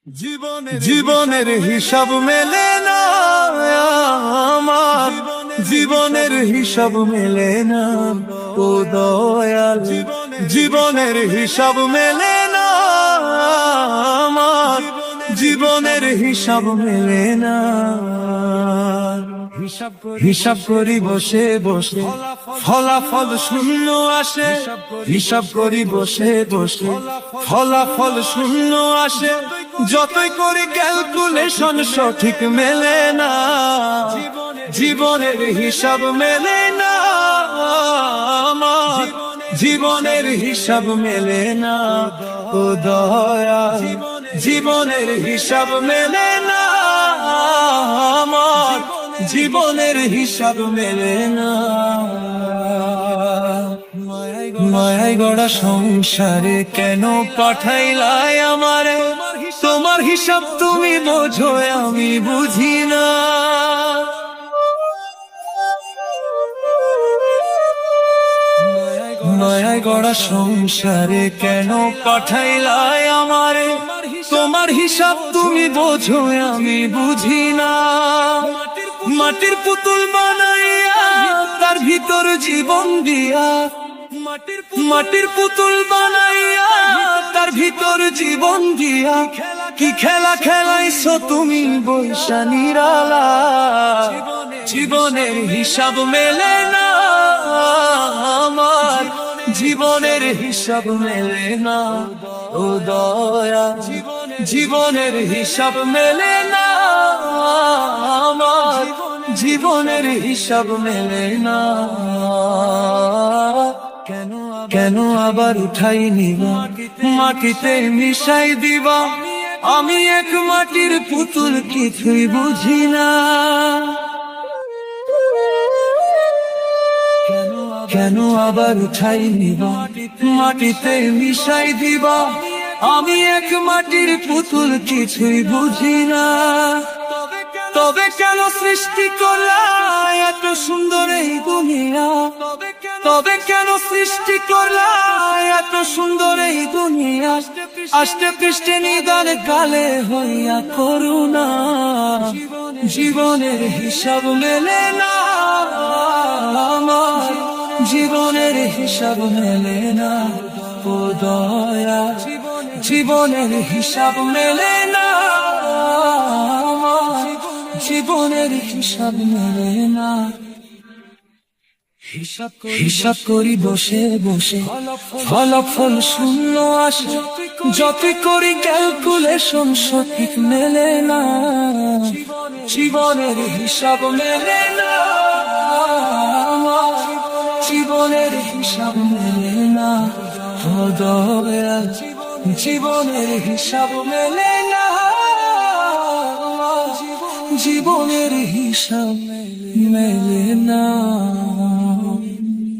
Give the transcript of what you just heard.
জীবনের হিসাব মেলে না আমার, জীবনের হিসাব মেলে না ও দয়াল। জীবনের হিসাব মেলে না আমার, জীবনের হিসাব মেলে না। হিসাব করি বসে বসে ফলাফল শূন্য আসে, হিসাব করি বসে বসে ফলাফল শূন্য আসে। যতই করি ক্যালকুলেশন সঠিক মেলে না, জীবনের হিসাব মেলে না আমার, জীবনের হিসাব মেলে না ও দয়া। জীবনের হিসাব মেলে না আমার, জীবনের হিসাব মেলে না। মায়ায় গড়া সংসারে কেন পাঠাইলাই আমারে, তোমার হিসাব তুমি বোঝো আমি বুঝি না। মায়ায় গড়া সংসারে কেন পাঠাইলাই আমারে, তোমার হিসাব তুমি বোঝো আমি বুঝি না। মাটির পুতুল বানাইয়া তার ভিতর জীবন দিয়া, মাটির পুতুল বানাইয়া তার ভিতর জীবন দিয়া, কি খেলা খেলাইছো তুমি বৈশা নিরালা। জীবনের হিসাব মেলে না আমার, জীবনের হিসাব মেলে না ও দয়া। জীবনের হিসাব মেলে না আমার, জীবনের হিসাব মেলে না। কেন আবার উঠাই নিবা মাটিতে মিশাই দিবা, আমি এক মাটির পুতুল কিছুই বুঝি না। কেন আবার উঠাই নিবা মাটিতে মিশাই দিবা, আমি এক মাটির পুতুল কিছুই বুঝি না। তবে কেন সৃষ্টি করলা এত সুন্দর এই দুনিয়া, তবে কেন সৃষ্টি করলা এত সুন্দর এই দুনিয়া। আষ্টে পৃষ্ঠে নিদান কালে হইয়া করুণা, জীবনের হিসাব মেলে না আমার, জীবনের হিসাব মেলে না ও দয়া। জীবনের হিসাব মেলে না আমার, জীবনের হিসাব মেলে না। হিসাব করি বসে বসে ফলাফল শূন্য আসে, যতই করি ক্যালকুলেশন সঠিক মেলে না। জীবনের হিসাব মেলে না আমার, জীবনের হিসাব মেলে না ও দয়া। জীবনের হিসাব মেলে না, জীবনের হিসাব মেলে না।